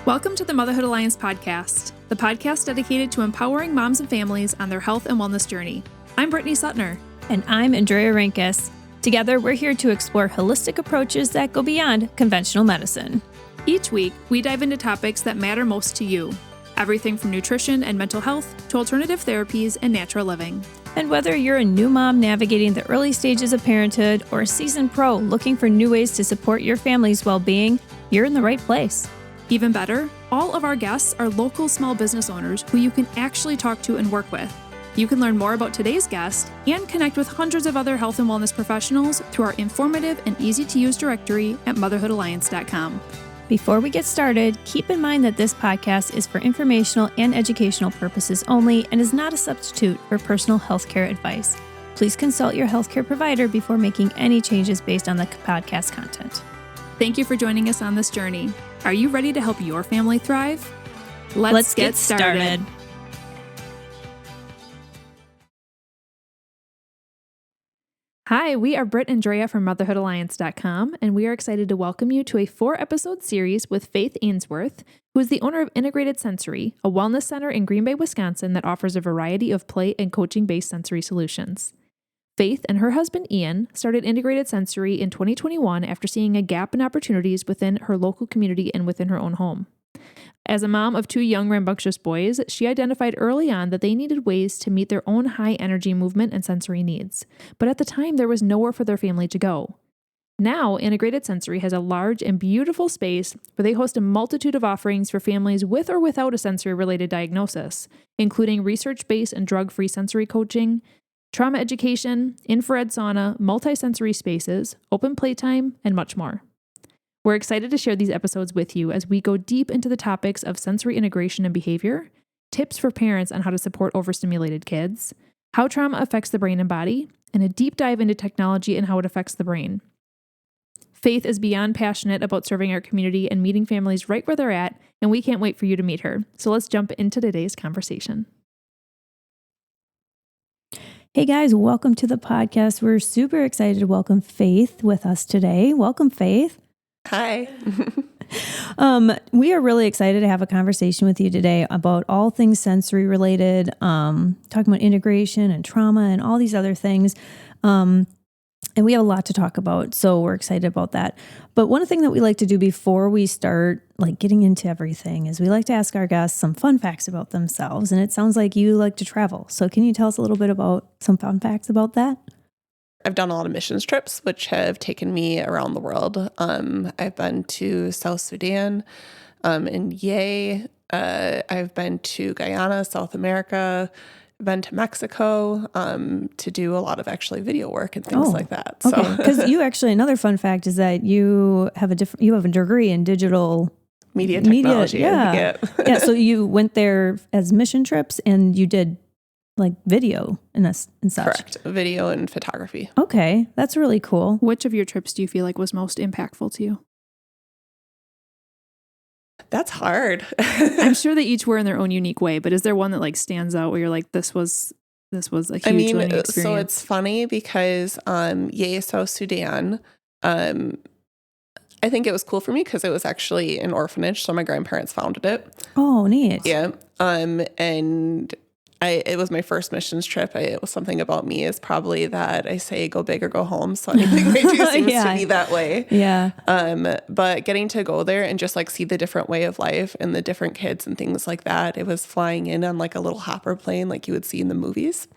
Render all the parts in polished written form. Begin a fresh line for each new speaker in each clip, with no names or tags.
Welcome to the Motherhood Alliance podcast, the podcast dedicated to empowering moms and families on their health and wellness journey. I'm Brittany Suttner.
And I'm Drea. Together, we're here to explore holistic approaches that go beyond conventional medicine.
Each week, we dive into topics that matter most to you. Everything from nutrition and mental health to alternative therapies and natural living.
And whether you're a new mom navigating the early stages of parenthood or a seasoned pro looking for new ways to support your family's well-being, you're in the right place.
Even better, all of our guests are local small business owners who you can actually talk to and work with. You can learn more about today's guest and connect with hundreds of other health and wellness professionals through our informative and easy-to-use directory at motherhoodalliance.com.
Before we get started, keep in mind that this podcast is for informational and educational purposes only and is not a substitute for personal healthcare advice. Please consult your healthcare provider before making any changes based on the podcast content.
Thank you for joining us on this journey. Are you ready to help your family thrive? Let's get started. Hi, we are Brit and Drea from motherhoodalliance.com, and we are excited to welcome you to a 4-episode series with Faith Ainsworth, who is the owner of Integrated Sensory, a wellness center in Green Bay, Wisconsin that offers a variety of play and coaching-based sensory solutions. Faith and her husband Ian started Integrated Sensory in 2021 after seeing a gap in opportunities within her local community and within her own home. As a mom of 2 young rambunctious boys, she identified early on that they needed ways to meet their own high-energy movement and sensory needs, but at the time there was nowhere for their family to go. Now, Integrated Sensory has a large and beautiful space where they host a multitude of offerings for families with or without a sensory-related diagnosis, including research-based and drug-free sensory coaching, trauma education, infrared sauna, multi-sensory spaces, open playtime, and much more. We're excited to share these episodes with you as we go deep into the topics of sensory integration and behavior, tips for parents on how to support overstimulated kids, how trauma affects the brain and body, and a deep dive into technology and how it affects the brain. Faith is beyond passionate about serving our community and meeting families right where they're at, and we can't wait for you to meet her. So let's jump into today's conversation.
Hey guys, welcome to the podcast. We're super excited to welcome Faith with us today. Welcome, Faith.
Hi.
We are really excited to have a conversation with you today about all things sensory related, talking about integration and trauma and all these other things. And we have a lot to talk about, so we're excited about that. But one thing that we like to do before we start getting into everything is we like to ask our guests some fun facts about themselves. And it sounds like you like to travel. So can you tell us a little bit about some fun facts about that?
I've done a lot of missions trips, which have taken me around the world. I've been to South Sudan and Yay. I've been to Guyana, South America. I've been to Mexico to do a lot of actually video work and things like that. So.
Okay, because you actually, another fun fact is that you have a degree in digital
media technology.
Yeah. Yeah. So you went there as mission trips and you did video and such.
Correct. Video and photography.
Okay. That's really cool.
Which of your trips do you feel like was most impactful to you?
That's hard.
I'm sure they each were in their own unique way, but is there one that stands out where you're like, this was a huge learning experience?
So it's funny because Yay, South Sudan, I think it was cool for me because it was actually an orphanage. So my grandparents founded it.
Oh, neat.
Yeah. And it was my first missions trip. It was something about me is probably that I say go big or go home. So anything they do seems to be that way.
Yeah.
But getting to go there and just see the different way of life and the different kids and things like that. It was flying in on a little hopper plane like you would see in the movies.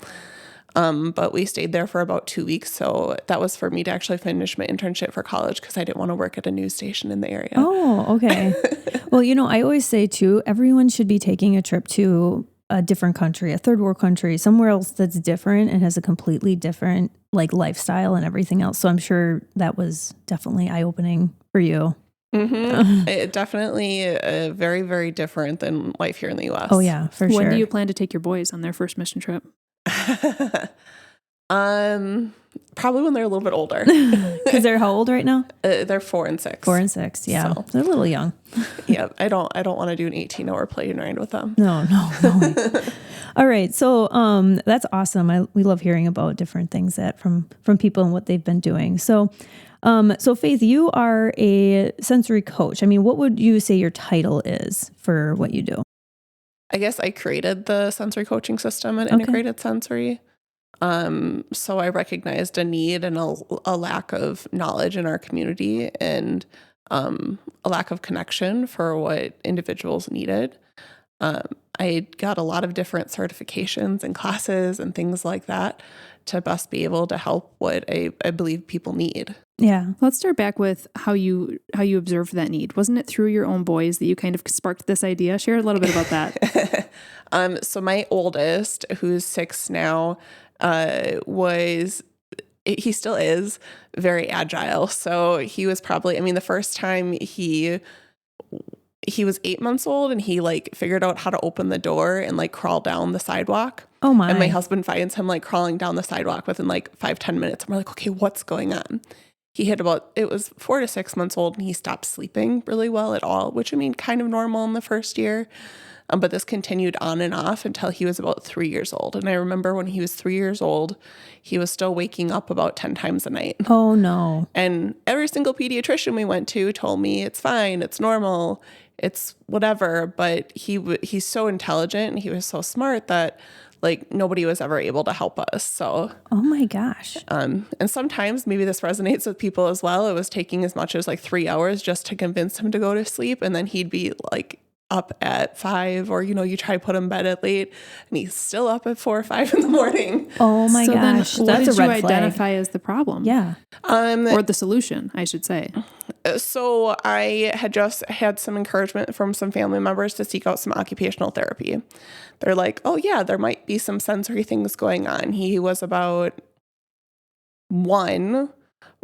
But we stayed there for about 2 weeks. So that was for me to actually finish my internship for college because I didn't want to work at a news station in the area.
Oh, okay. Well, I always say too, everyone should be taking a trip to a different country, a third world country, somewhere else that's different and has a completely different lifestyle and everything else. So I'm sure that was definitely eye-opening for you.
Mm-hmm. It definitely very, very different than life here in the U.S.
Oh yeah, for sure.
When do you plan to take your boys on their first mission trip?
Probably when they're a little bit older.
Because they're how old right now?
They're 4 and 6.
4 and 6. Yeah.
So.
They're a little young.
Yeah. I don't want to do an 18-hour plane ride with them.
No way. All right. So that's awesome. We love hearing about different things that from people and what they've been doing. So Faith, you are a sensory coach. I mean, what would you say your title is for what you do?
I guess I created the sensory coaching system at Integrated Sensory. So I recognized a need and a lack of knowledge in our community and a lack of connection for what individuals needed. I got a lot of different certifications and classes and things like that to best be able to help what I believe people need.
Yeah.
Let's start back with how you observed that need. Wasn't it through your own boys that you kind of sparked this idea? Share a little bit about that.
So my oldest, who's 6 now, he still is very agile. So he was probably, the first time he was 8 months old and he figured out how to open the door and crawl down the sidewalk.
Oh my.
And my husband finds him crawling down the sidewalk within 5-10 minutes. And we're like, okay, what's going on? He hit it was 4 to 6 months old and he stopped sleeping really well at all, which kind of normal in the first year. But this continued on and off until he was about 3 years old. And I remember when he was 3 years old, he was still waking up about 10 times a night.
Oh no.
And every single pediatrician we went to told me it's fine, it's normal, it's whatever. But he's so intelligent and he was so smart that nobody was ever able to help us. So,
oh my gosh.
And sometimes maybe this resonates with people as well. It was taking as much as 3 hours just to convince him to go to sleep. And then he'd be up at 5 or, you try to put him bed at late and he's still up at 4 or 5 in the morning.
Oh my gosh.
Then
That's
what
a
did you
red flag.
identify as the problem?
Yeah.
Or the solution, I should say.
So I had just had some encouragement from some family members to seek out some occupational therapy. They're like, oh yeah, there might be some sensory things going on. He was about 1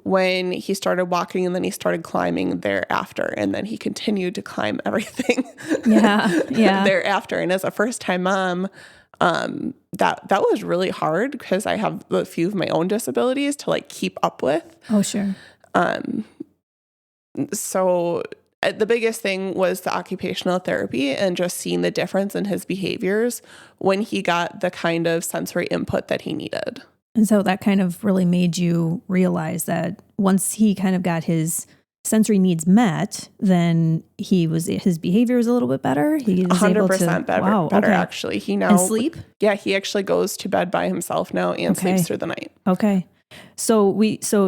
when he started walking and then he started climbing thereafter. And then he continued to climb everything thereafter. And as a first-time mom, that was really hard because I have a few of my own disabilities to keep up with.
Oh, sure.
So the biggest thing was the occupational therapy and just seeing the difference in his behaviors when he got the kind of sensory input that he needed.
And so that kind of really made you realize that once he kind of got his sensory needs met, then his behavior was a little bit better. He was
100%
able to,
better actually. He now
and sleep.
Yeah, he actually goes to bed by himself now and sleeps through the night.
Okay. So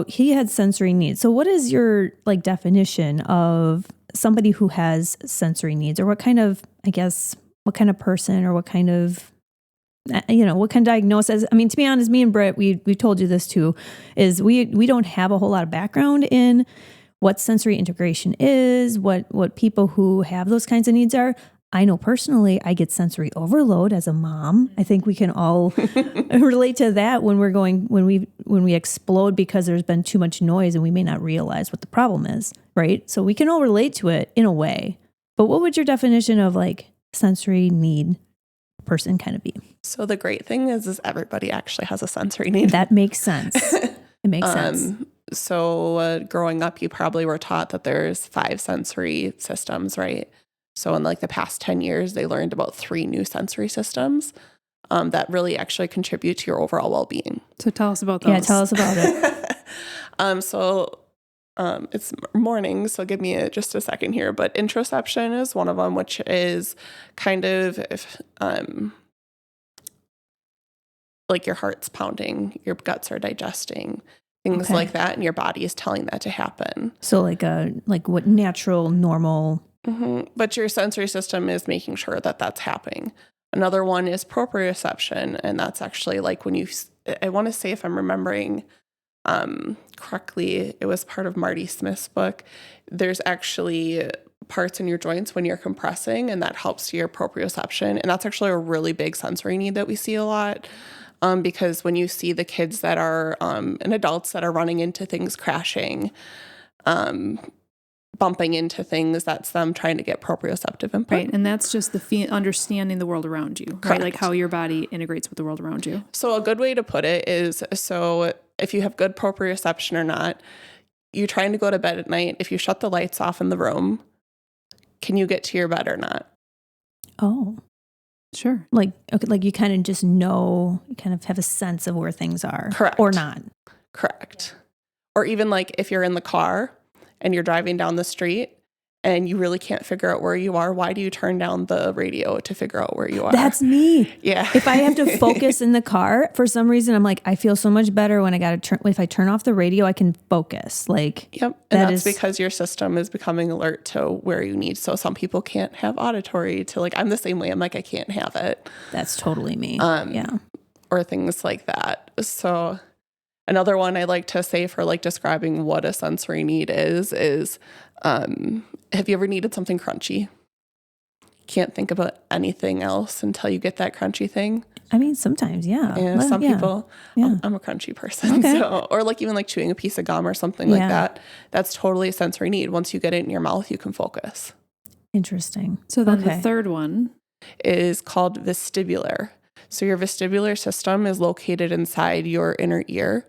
he had sensory needs. So what is your definition of somebody who has sensory needs, or what kind of person, or what kind of diagnosis? I mean, to be honest, me and Brit, we told you this too, is we don't have a whole lot of background in what sensory integration is, what people who have those kinds of needs are. I know personally I get sensory overload as a mom. I think we can all relate to that when we explode because there's been too much noise and we may not realize what the problem is, right? So we can all relate to it in a way. But what would your definition of sensory need person kind of be?
So the great thing is everybody actually has a sensory need.
That makes sense. It makes sense.
So growing up, you probably were taught that there's 5 sensory systems, right? So in the past 10 years, they learned about 3 new sensory systems that really actually contribute to your overall well-being.
So tell us about those.
Yeah, tell us about it.
It's morning, so give me just a second here. But interoception is one of them, which is kind of your heart's pounding, your guts are digesting, things like that, and your body is telling that to happen.
So what natural, normal.
Mm-hmm. But your sensory system is making sure that that's happening. Another one is proprioception, and that's actually when I want to say, if I'm remembering correctly, it was part of Marty Smith's book. There's actually parts in your joints when you're compressing, and that helps your proprioception. And that's actually a really big sensory need that we see a lot. Because when you see the kids that are and adults that are running into things crashing, bumping into things, that's them trying to get proprioceptive input.
Right. And that's just the understanding the world around you, right?
Correct.
Like how your body integrates with the world around you.
So a good way to put it is, so if you have good proprioception or not, you're trying to go to bed at night. If you shut the lights off in the room, can you get to your bed or not?
Oh,
sure.
like, okay, like you kind of just know, you kind of have a sense of where things are.
Correct.
Or not.
Correct. Or even like if you're in the car and you're driving down the street and you really can't figure out where you are, why do you turn down the radio to figure out where you are?
That's me.
Yeah.
If I have to focus in the car, for some reason, I'm like, I feel so much better when if I turn off the radio, I can focus. Like,
yep. And that's because your system is becoming alert to where you need. So some people can't have auditory to like, I'm the same way. I'm like, I can't have it.
That's totally me. Yeah.
Or things like that. So another one I like to say for like describing what a sensory need is, have you ever needed something crunchy? Can't think about anything else until you get that crunchy thing.
I mean, sometimes, yeah.
And
Well,
some
yeah.
people,
Yeah.
I'm a crunchy person.
Okay.
So, or like even like chewing a piece of gum or something like that. That's totally a sensory need. Once you get it in your mouth, you can focus.
Interesting.
So then the third one
is called vestibular. So your vestibular system is located inside your inner ear.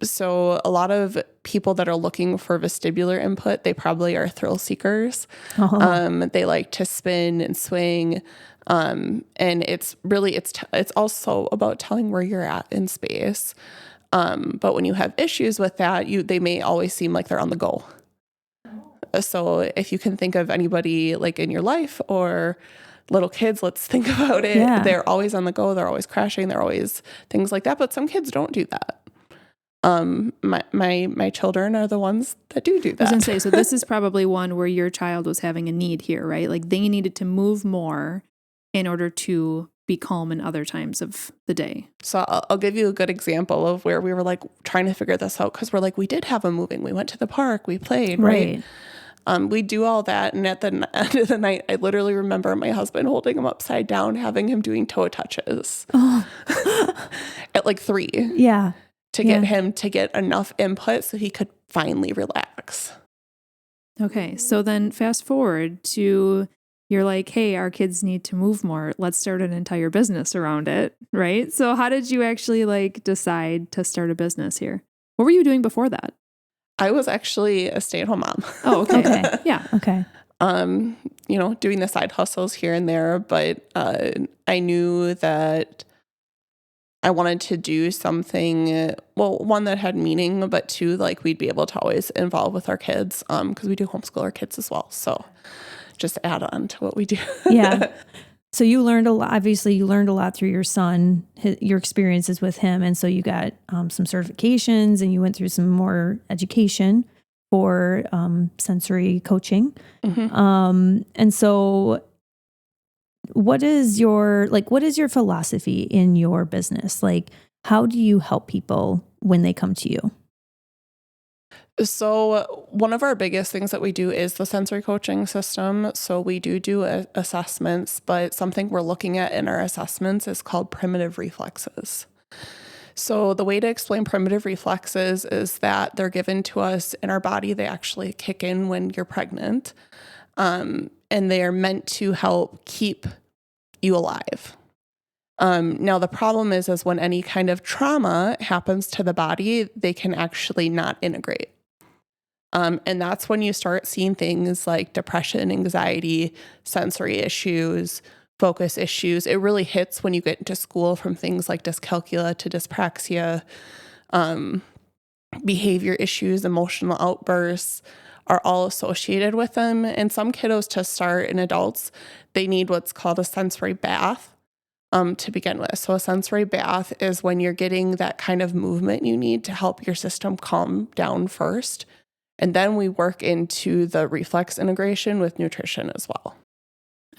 So a lot of people that are looking for vestibular input, they probably are thrill seekers. They like to spin and swing. And it's really, it's also about telling where you're at in space. But when you have issues with that, they may always seem like they're on the go. So if you can think of anybody like in your life or little kids, let's think about it.
Yeah.
They're always on the go. They're always crashing. They're always things like that. But some kids don't do that. My children are the ones that do that.
I was going to say, so this is probably one where your child was having a need here, right? Like they needed to move more in order to be calm in other times of the day.
So I'll give you a good example of where we were like trying to figure this out. Cause we're like, we did have them moving. We went to the park, we played, right? We do all that. And at the end of the night, I literally remember my husband holding him upside down, having him doing toe touches at like 3.
Yeah.
To get him to get enough input so he could finally relax.
Okay. So then fast forward to, you're like, hey, our kids need to move more. Let's start an entire business around it. Right. So how did you actually like decide to start a business here? What were you doing before that?
I was actually a stay-at-home mom.
Oh, okay. Yeah.
Okay.
Doing the side hustles here and there, but I knew that I wanted to do something, one that had meaning, but 2, like we'd be able to always involve with our kids because we do homeschool our kids as well. So just add on to what we do.
Yeah. So you learned a lot. Obviously, you learned a lot through your son, your experiences with him. And so you got some certifications and you went through some more education for sensory coaching.
Mm-hmm.
And so what is your philosophy in your business? Like, how do you help people when they come to you?
So one of our biggest things that we do is the sensory coaching system. So we do assessments, but something we're looking at in our assessments is called primitive reflexes. So the way to explain primitive reflexes is that they're given to us in our body. They actually kick in when you're pregnant. And they are meant to help keep you alive. Now, the problem is when any kind of trauma happens to the body, they can actually not integrate. And that's when you start seeing things like depression, anxiety, sensory issues, focus issues. It really hits when you get into school, from things like dyscalculia to dyspraxia, behavior issues, emotional outbursts are all associated with them. And some kiddos, to start in adults, they need what's called a sensory bath to begin with. So a sensory bath is when you're getting that kind of movement you need to help your system calm down first. And then we work into the reflex integration with nutrition as well.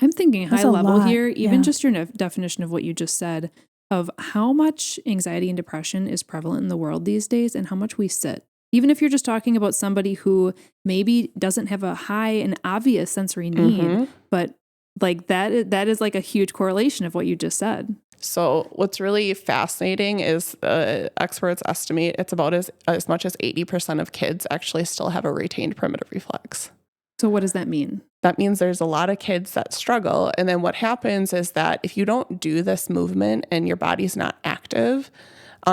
I'm thinking high level here, even
Yeah.
just your definition of what you just said, of how much anxiety and depression is prevalent in the world these days and how much we sit. Even if you're just talking about somebody who maybe doesn't have a high and obvious sensory need, but like that is like a huge correlation of what you just said.
So what's really fascinating is experts estimate it's about as much as 80% of kids actually still have a retained primitive reflex.
So what does that mean?
That means there's a lot of kids that struggle. And then what happens is that if you don't do this movement and your body's not active,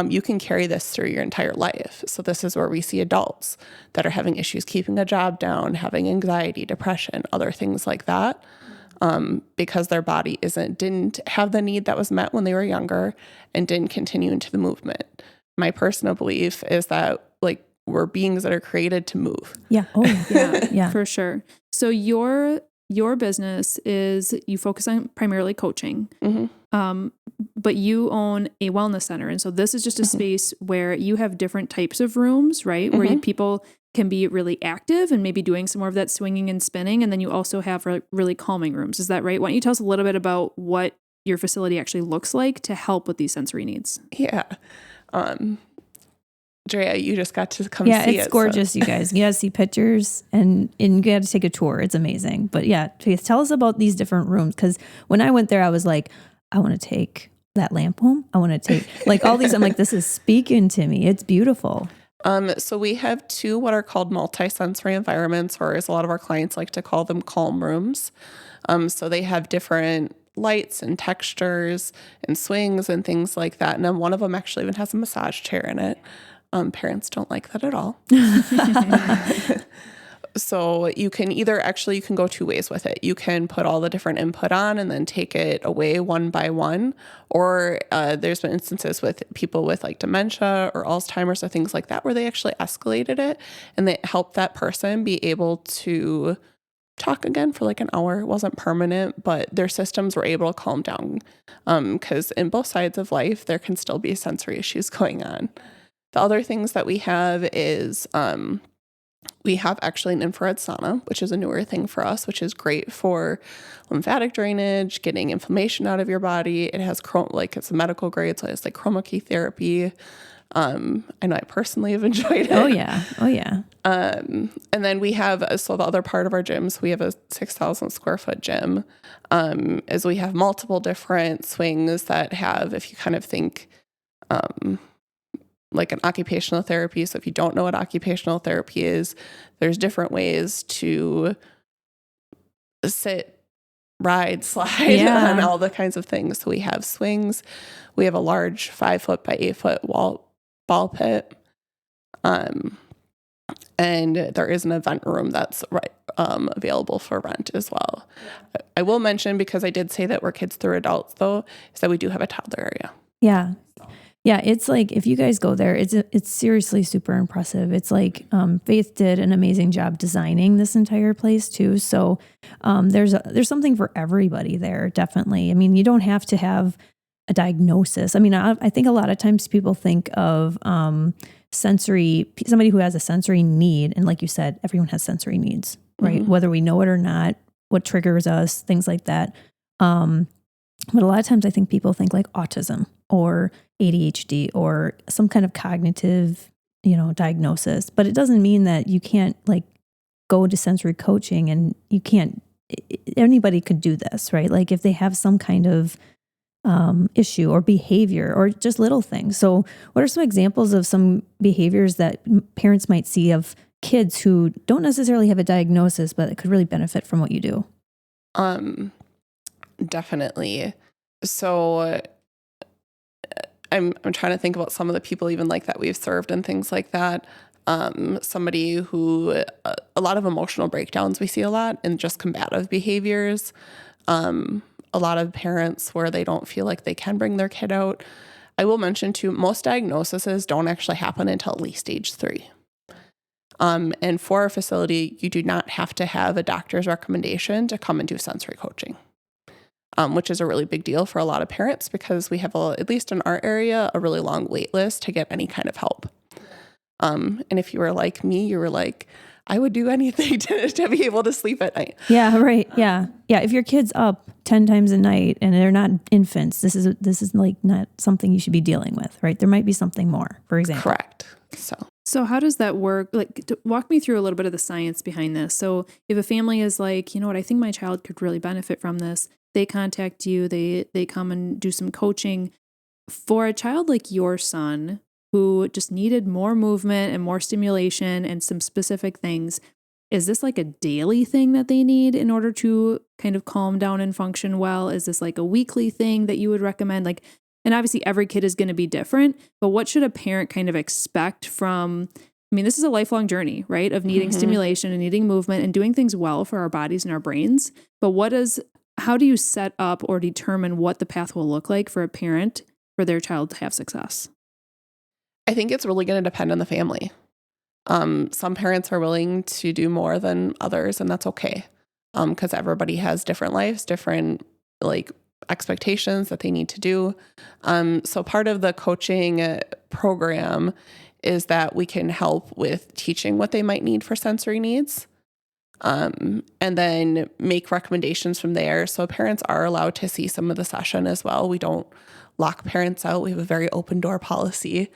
you can carry this through your entire life. So this is where we see adults that are having issues keeping a job down, having anxiety, depression, other things like that, because their body didn't have the need that was met when they were younger and didn't continue into the movement. My personal belief is that we're beings that are created to move.
Yeah. Oh, yeah. Yeah.
For sure. So your business is, you focus on primarily coaching, but you own a wellness center. And so this is just a space where you have different types of rooms, right? Where people can be really active and maybe doing some more of that swinging and spinning. And then you also have really calming rooms. Is that right? Why don't you tell us a little bit about what your facility actually looks like to help with these sensory needs?
Yeah. Drea, you just got to come see it.
Yeah, it's gorgeous, you guys. You got to see pictures and you got to take a tour. It's amazing. But yeah, Faith, tell us about these different rooms. Because when I went there, I was like, I want to take that lamp home. I want to take all these. I'm like, this is speaking to me. It's beautiful.
So we have 2 what are called multi-sensory environments, or as a lot of our clients like to call them, calm rooms. So they have different lights and textures and swings and things like that. And then one of them actually even has a massage chair in it. Parents don't like that at all. So you can go 2 ways with it. You can put all the different input on and then take it away one by one. Or there's been instances with people with dementia or Alzheimer's or things like that where they actually escalated it and they helped that person be able to talk again for an hour. It wasn't permanent, but their systems were able to calm down. Because in both sides of life, there can still be sensory issues going on. The other things that we have is we have actually an infrared sauna, which is a newer thing for us, which is great for lymphatic drainage, getting inflammation out of your body. It has it's a medical grade, so it's chroma key therapy. I know I personally have enjoyed it.
Oh yeah. Oh yeah.
And then we have, the other part of our gyms, we have a 6,000 square foot gym, as we have multiple different swings that have, if you kind of think, an occupational therapy. So if you don't know what occupational therapy is, there's different ways to sit, ride, slide, on all the kinds of things. So we have swings. We have a large 5 foot by 8 foot ball pit. And there is an event room that's available for rent as well. I will mention, because I did say that we're kids through adults though, is that we do have a toddler area.
Yeah. Yeah, it's if you guys go there, it's seriously super impressive. It's Faith did an amazing job designing this entire place too. So there's something for everybody there, definitely. I mean, you don't have to have a diagnosis. I mean, I think a lot of times people think of somebody who has a sensory need, and like you said, everyone has sensory needs, right? Whether we know it or not, what triggers us, things like that. But a lot of times I think people think autism or ADHD or some kind of cognitive, diagnosis. But it doesn't mean that you can't go to sensory coaching and you can't, anybody could do this, right? If they have some kind of issue or behavior or just little things. So what are some examples of some behaviors that parents might see of kids who don't necessarily have a diagnosis, but could really benefit from what you do?
Definitely. So I'm trying to think about some of the people even that we've served and things like that. Somebody who, a lot of emotional breakdowns we see a lot, and just combative behaviors. A lot of parents where they don't feel like they can bring their kid out. I will mention too, most diagnoses don't actually happen until at least age 3. And for our facility, you do not have to have a doctor's recommendation to come and do sensory coaching. Which is a really big deal for a lot of parents, because we have, at least in our area, a really long wait list to get any kind of help. And if you were like me, you were I would do anything to be able to sleep at night.
Yeah, right. Yeah. Yeah. If your kid's up 10 times a night and they're not infants, this is not something you should be dealing with, right? There might be something more, for example.
Correct.
So how does that work? Like, walk me through a little bit of the science behind this. So if a family is like, you know what, I think my child could really benefit from this, they contact you, they come and do some coaching. For a child like your son who just needed more movement and more stimulation and some specific things, is this like a daily thing that they need in order to kind of calm down and function well? Is this like a weekly thing that you would recommend? Like, and obviously every kid is going to be different, but what should a parent kind of expect from, I mean, this is a lifelong journey, right? Of needing stimulation and needing movement and doing things well for our bodies and our brains. But how do you set up or determine what the path will look like for a parent for their child to have success?
I think it's really going to depend on the family. Some parents are willing to do more than others, and that's okay. Because everybody has different lives, different like expectations that they need to do. So part of the coaching program is that we can help with teaching what they might need for sensory needs. And then make recommendations from there. So parents are allowed to see some of the session as well. We don't lock parents out. We have a very open door policy.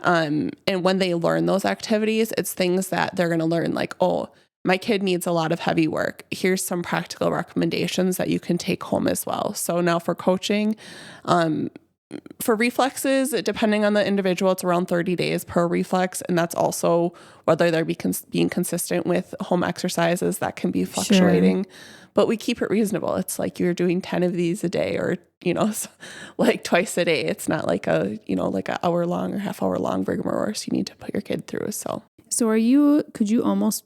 And when they learn those activities, it's things that they're going to learn like, oh, my kid needs a lot of heavy work. Here's some practical recommendations that you can take home as well. So now for coaching, for reflexes, depending on the individual, it's around 30 days per reflex. And that's also whether they're being consistent with home exercises that can be fluctuating. Sure. But we keep it reasonable. It's like you're doing 10 of these a day or, like twice a day. It's not like an hour long or half hour long rigmarole you need to put your kid through. So
could you almost,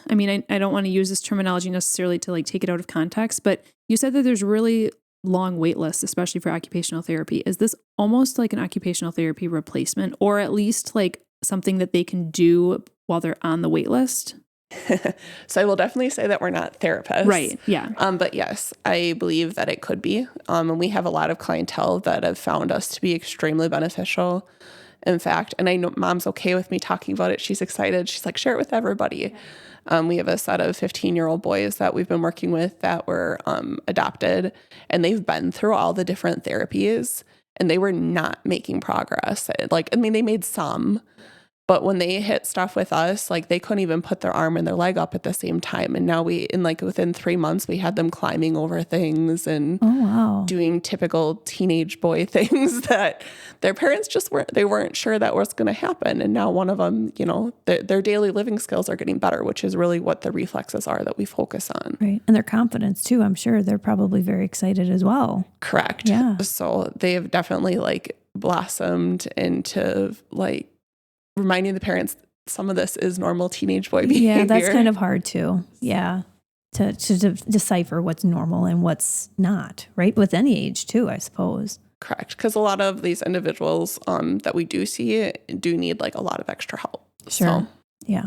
I mean, I don't want to use this terminology necessarily to like take it out of context, but you said that there's really long wait lists, especially for occupational therapy. Is this almost like an occupational therapy replacement, or at least like something that they can do while they're on the wait list?
So I will definitely say that we're not therapists.
Right. Yeah.
But yes, I believe that it could be. And we have a lot of clientele that have found us to be extremely beneficial. In fact, and I know mom's okay with me talking about it. She's excited. She's like, share it with everybody. We have a set of 15-year-old boys that we've been working with that were adopted, and they've been through all the different therapies, and they were not making progress. They made some, but when they hit stuff with us, like they couldn't even put their arm and their leg up at the same time. And now within 3 months, we had them climbing over things and doing typical teenage boy things that their parents weren't sure that was going to happen. And now one of them, their daily living skills are getting better, which is really what the reflexes are that we focus on.
Right. And their confidence too. I'm sure they're probably very excited as well.
Correct.
Yeah.
So they have definitely blossomed into reminding the parents some of this is normal teenage boy behavior.
Yeah, that's kind of hard too. Yeah. To decipher what's normal and what's not, right? With any age too, I suppose.
Correct. Because a lot of these individuals that we do see do need a lot of extra help.
Sure.
So.
Yeah.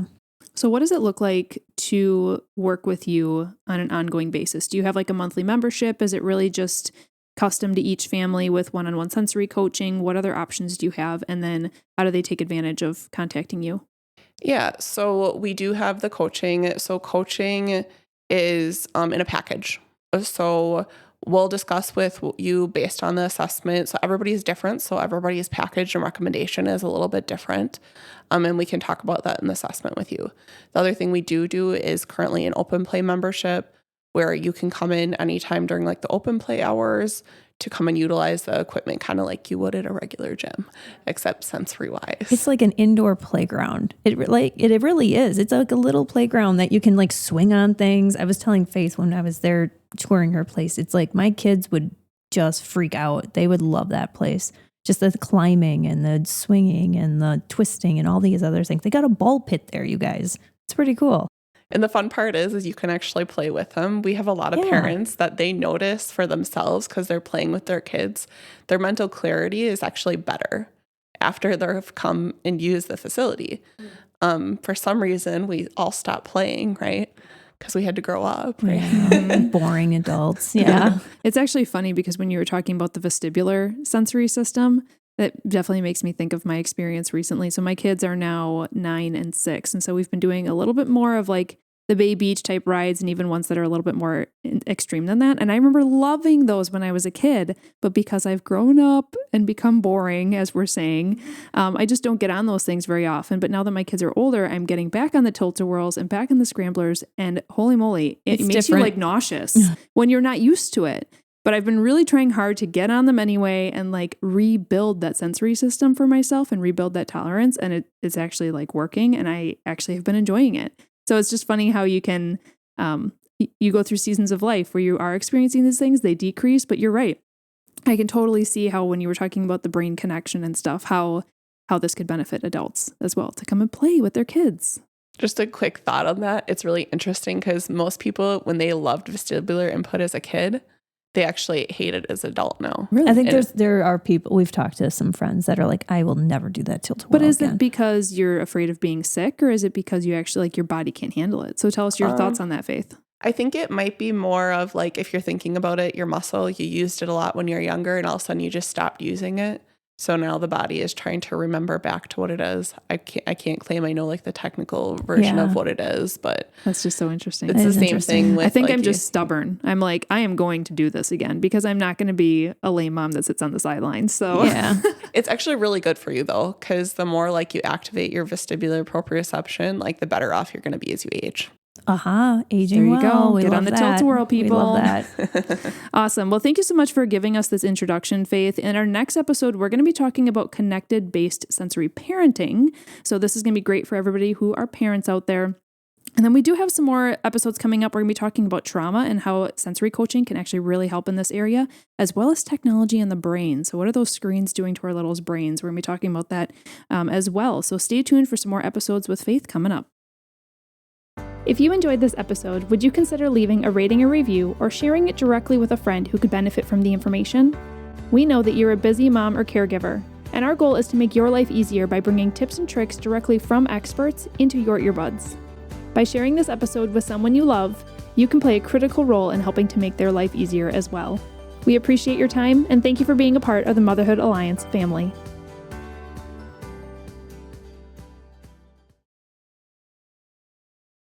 So what does it look like to work with you on an ongoing basis? Do you have a monthly membership? Is it really just custom to each family with one-on-one sensory coaching? What other options do you have? And then how do they take advantage of contacting you?
Yeah, so we do have the coaching. So coaching is in a package. So we'll discuss with you based on the assessment. So everybody's different. So everybody's package and recommendation is a little bit different. And we can talk about that in the assessment with you. The other thing we do is currently an open play membership, where you can come in anytime during the open play hours to come and utilize the equipment kind of like you would at a regular gym, except sensory wise.
It's like an indoor playground. It really is. It's like a little playground that you can swing on things. I was telling Faith when I was there touring her place, it's like my kids would just freak out. They would love that place. Just the climbing and the swinging and the twisting and all these other things. They got a ball pit there, you guys. It's pretty cool.
And the fun part is you can actually play with them. We have a lot of parents that they notice for themselves because they're playing with their kids. Their mental clarity is actually better after they've come and used the facility. For some reason, we all stopped playing, right? Because we had to grow up, right?
Yeah. Boring adults. Yeah.
It's actually funny because when you were talking about the vestibular sensory system, that definitely makes me think of my experience recently. So my kids are now 9 and 6. And so we've been doing a little bit more of the Bay Beach type rides and even ones that are a little bit more extreme than that. And I remember loving those when I was a kid, but because I've grown up and become boring, as we're saying, I just don't get on those things very often. But now that my kids are older, I'm getting back on the tilt-a-whirls and back on the scramblers, and holy moly, it makes you like nauseous when you're not used to it. But I've been really trying hard to get on them anyway and like rebuild that sensory system for myself and rebuild that tolerance. And it's actually like working, and I actually have been enjoying it. So it's just funny how you can, you go through seasons of life where you are experiencing these things, they decrease, but you're right. I can totally see how when you were talking about the brain connection and stuff, how this could benefit adults as well to come and play with their kids.
Just a quick thought on that. It's really interesting because most people, when they loved vestibular input as a kid, they actually hate it as an adult now.
Really? I think there are people, we've talked to some friends that are like, I will never do that tilt-a-whirl
But is
again.
it because you're afraid of being sick, or is it because you actually like your body can't handle it? So tell us your thoughts on that, Faith.
I think it might be more of like, if you're thinking about it, your muscle, you used it a lot when you're younger and all of a sudden you just stopped using it. So now the body is trying to remember back to what it is. I can't claim I know like the technical version of what it is, but
that's just so interesting.
It's the same thing with,
I think
like,
I'm just stubborn. I'm like, I am going to do this again because I'm not going to be a lame mom that sits on the sidelines. So
yeah,
it's actually really good for you though, because the more like you activate your vestibular proprioception, like the better off you're going to be as you age.
Aging
there you
well.
go. Get on the tilt-a-whirl, people.
We love that.
Awesome. Well, thank you so much for giving us this introduction, Faith. In our next episode, we're going to be talking about connected-based sensory parenting. So this is going to be great for everybody who are parents out there. And then we do have some more episodes coming up. We're going to be talking about trauma and how sensory coaching can actually really help in this area, as well as technology in the brain. So what are those screens doing to our littles' brains? We're going to be talking about that as well. So stay tuned for some more episodes with Faith coming up. If you enjoyed this episode, would you consider leaving a rating or review or sharing it directly with a friend who could benefit from the information? We know that you're a busy mom or caregiver, and our goal is to make your life easier by bringing tips and tricks directly from experts into your earbuds. By sharing this episode with someone you love, you can play a critical role in helping to make their life easier as well. We appreciate your time, and thank you for being a part of the Motherhood Alliance family.